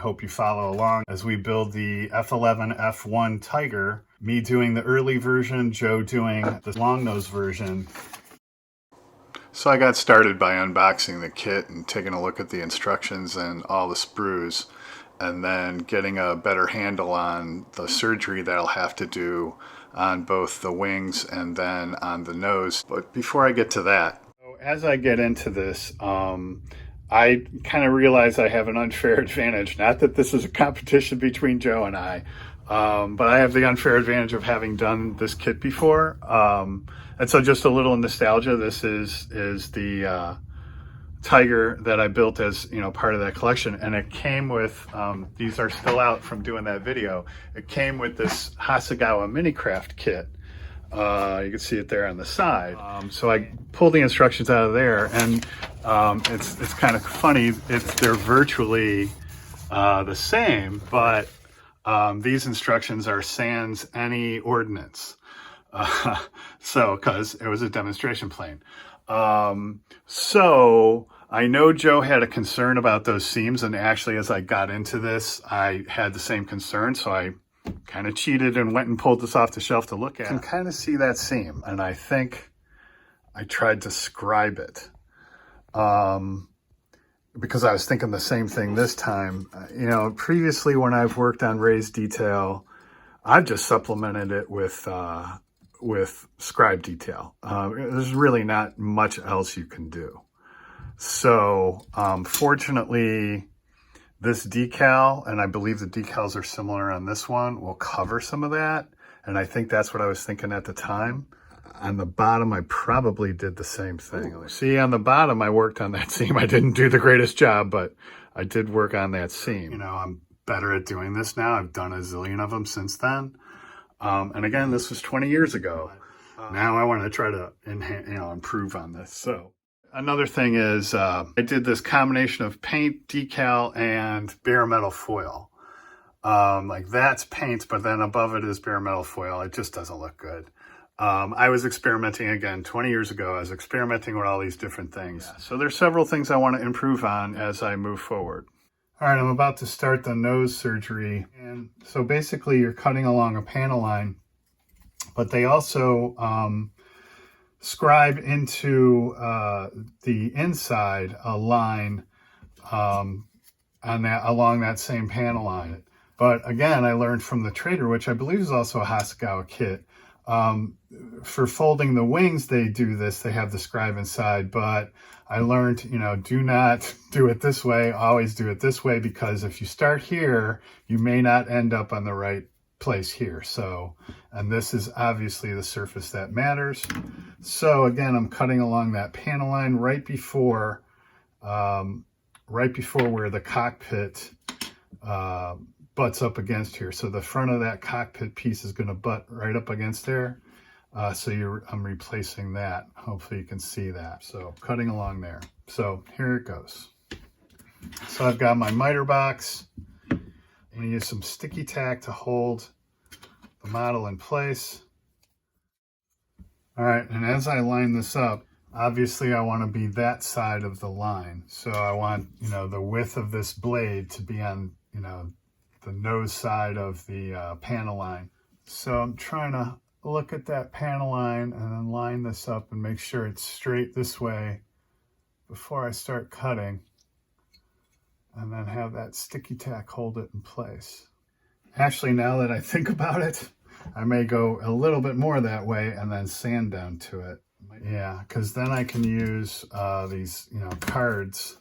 hope you follow along as we build the F11F-1 Tiger, me doing the early version, Joe doing the long nose version. So I got started by unboxing the kit and taking a look at the instructions and all the sprues, and then getting a better handle on the surgery that I'll have to do on both the wings and then on the nose. But before I get to that, as I get into this, I kind of realize I have an unfair advantage. Not that this is a competition between Joe and I, but I have the unfair advantage of having done this kit before. And so just a little nostalgia. This is the Tiger that I built as, part of that collection. And it came with, these are still out from doing that video. It came with this Hasegawa mini craft kit. You can see it there on the side. So I pulled the instructions out of there, and it's kind of funny. They're virtually the same, but these instructions are sans any ordnance. So, because it was a demonstration plane. So I know Joe had a concern about those seams, and actually as I got into this, I had the same concern. So I kind of cheated and went and pulled this off the shelf to look at. You can kind of see that seam, and I think I tried to scribe it because I was thinking the same thing this time. Previously when I've worked on raised detail, I've just supplemented it with scribe detail. There's really not much else you can do. So fortunately, this decal, and I believe the decals are similar on this one, will cover some of that. And I think that's what I was thinking at the time. On the bottom, I probably did the same thing. Ooh. See, on the bottom, I worked on that seam. I didn't do the greatest job, but I did work on that seam. I'm better at doing this now. I've done a zillion of them since then. And again, this was 20 years ago. Now I want to try to improve on this. So another thing is I did this combination of paint, decal, and bare metal foil. Like that's paint, but then above it is bare metal foil. It just doesn't look good. I was experimenting again 20 years ago. I was experimenting with all these different things. Yeah. So there's several things I want to improve on as I move forward. All right, I'm about to start the nose surgery. And so basically you're cutting along a panel line, but they also scribe into the inside a line on along that same panel line. But again, I learned from the Trader, which I believe is also a Hasegawa kit. For folding the wings, they do this. They have the scribe inside, but I learned, do not do it this way. Always do it this way, because if you start here, you may not end up on the right place here. So, and this is obviously the surface that matters. So again, I'm cutting along that panel line right before where the cockpit butts up against here. So the front of that cockpit piece is going to butt right up against there. I'm replacing that. Hopefully you can see that. So cutting along there. So here it goes. So I've got my miter box. I'm going to use some sticky tack to hold the model in place. All right, and as I line this up, obviously I want to be that side of the line. So I want, the width of this blade to be on, the nose side of the panel line. So I'm trying to look at that panel line and then line this up and make sure it's straight this way before I start cutting, and then have that sticky tack hold it in place. Actually, now that I think about it, I may go a little bit more that way and then sand down to it. Yeah, because then I can use these, cards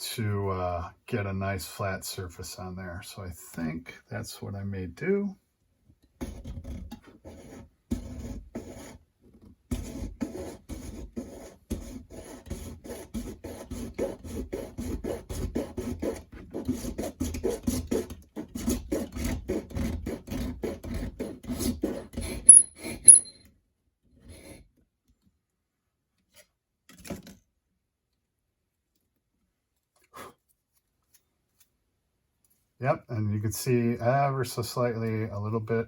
to get a nice flat surface on there. So I think that's what I may do. Yep, and you can see ever so slightly a little bit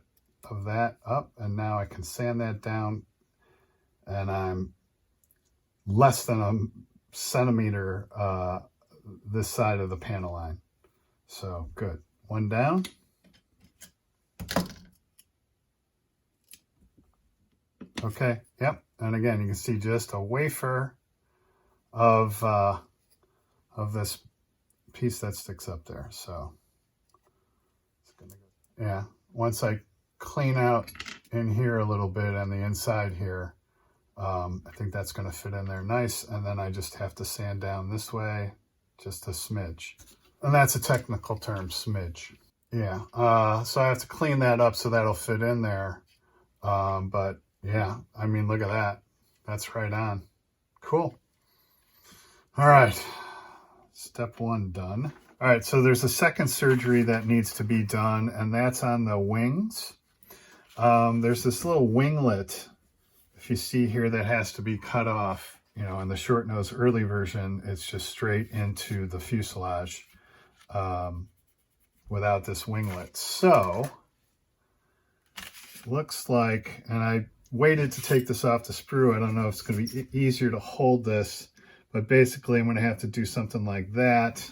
of that up, and now I can sand that down, and I'm less than a centimeter this side of the panel line. So good. One down. Okay, yep. And again, you can see just a wafer of this piece that sticks up there. So it's gonna go. Yeah, once I clean out in here a little bit on the inside here, I think that's going to fit in there nice. And then I just have to sand down this way, just a smidge. And that's a technical term, smidge. Yeah, so I have to clean that up so that'll fit in there. But yeah, I mean, look at that. That's right on. Cool. All right, step one done. All right, so there's a second surgery that needs to be done, and that's on the wings. There's this little winglet, if you see here, that has to be cut off. You know, in the short nose early version, it's just straight into the fuselage without this winglet. So, looks like, and I waited to take this off the sprue. I don't know if it's going to be easier to hold this, but basically I'm going to have to do something like that.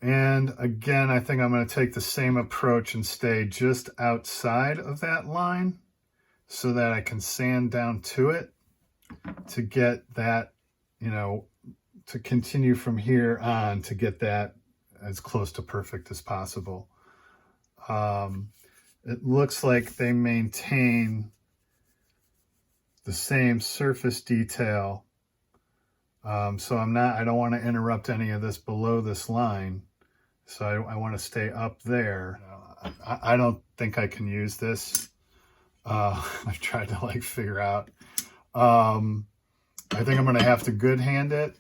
And again, I think I'm going to take the same approach and stay just outside of that line so that I can sand down to it to get that, you know, to continue from here on to get that as close to perfect as possible. It looks like they maintain the same surface detail. So I don't want to interrupt any of this below this line. So I want to stay up there. I don't think I can use this. I've tried to like figure out. I think I'm going to have to good hand it,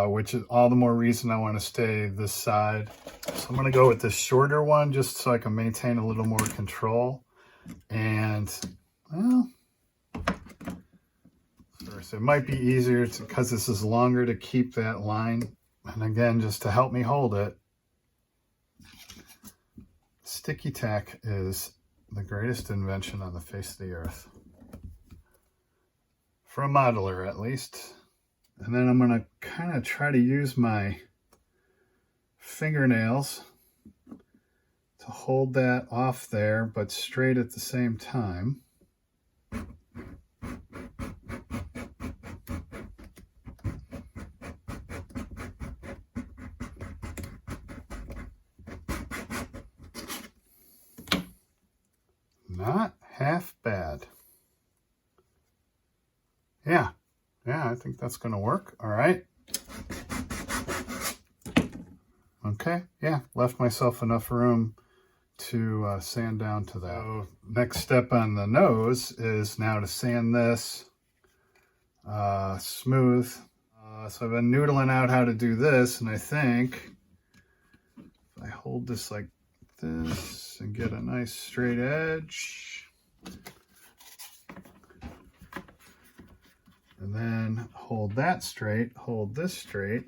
which is all the more reason I want to stay this side. So I'm going to go with this shorter one just so I can maintain a little more control. And, well, first it might be easier because this is longer to keep that line. And again, just to help me hold it, sticky tack is the greatest invention on the face of the earth. For a modeler, at least. And then I'm going to kind of try to use my fingernails to hold that off there, but straight at the same time. Not half bad. Yeah, I think that's going to work. All right. Okay, yeah, left myself enough room to sand down to that. So next step on the nose is now to sand this smooth. So I've been noodling out how to do this, and I think if I hold this like this and get a nice straight edge, and then hold that straight, hold this straight,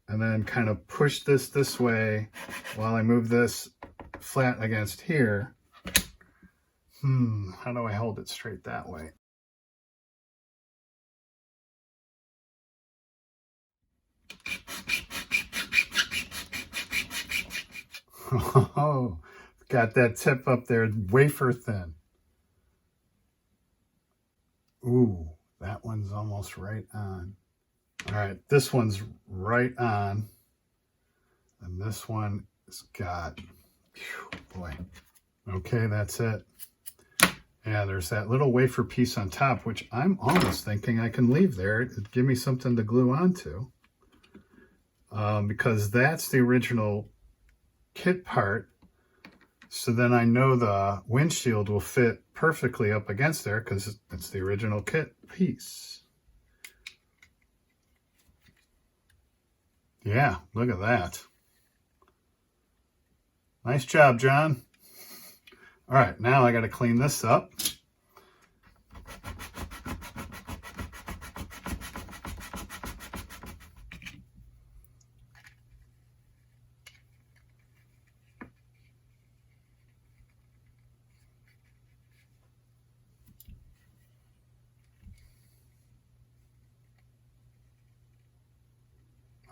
and then kind of push this way while I move this flat against here. How do I hold it straight that way? Oh, got that tip up there, wafer thin. Ooh, that one's almost right on. All right, this one's right on. And this one has got, boy. Okay, that's it. Yeah, there's that little wafer piece on top, which I'm almost thinking I can leave there. It'd give me something to glue onto. Because that's the original kit part. So then I know the windshield will fit perfectly up against there because it's the original kit piece. Yeah, look at that. Nice job, John. All right, now I got to clean this up.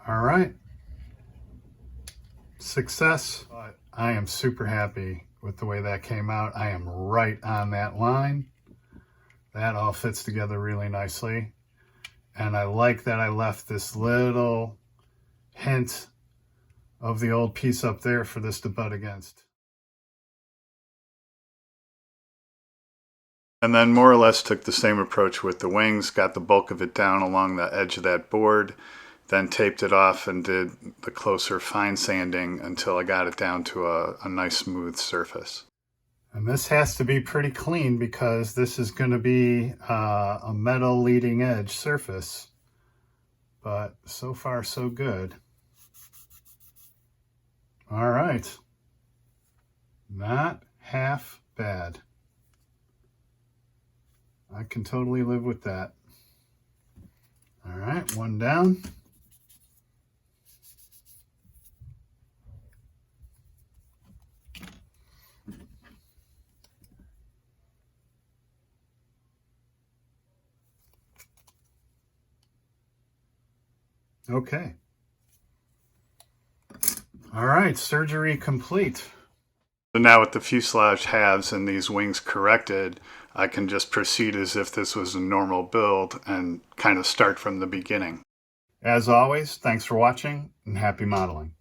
All right, success, but I am super happy with the way that came out. I am right on that line. That all fits together really nicely. And I like that I left this little hint of the old piece up there for this to butt against. And then more or less took the same approach with the wings, got the bulk of it down along the edge of that board, then taped it off and did the closer fine sanding until I got it down to a nice smooth surface. And this has to be pretty clean because this is going to be a metal leading edge surface. But so far so good. All right. Not half bad. I can totally live with that. All right, one down. Okay. All right, surgery complete. So now with the fuselage halves and these wings corrected, I can just proceed as if this was a normal build and kind of start from the beginning. As always, thanks for watching and happy modeling.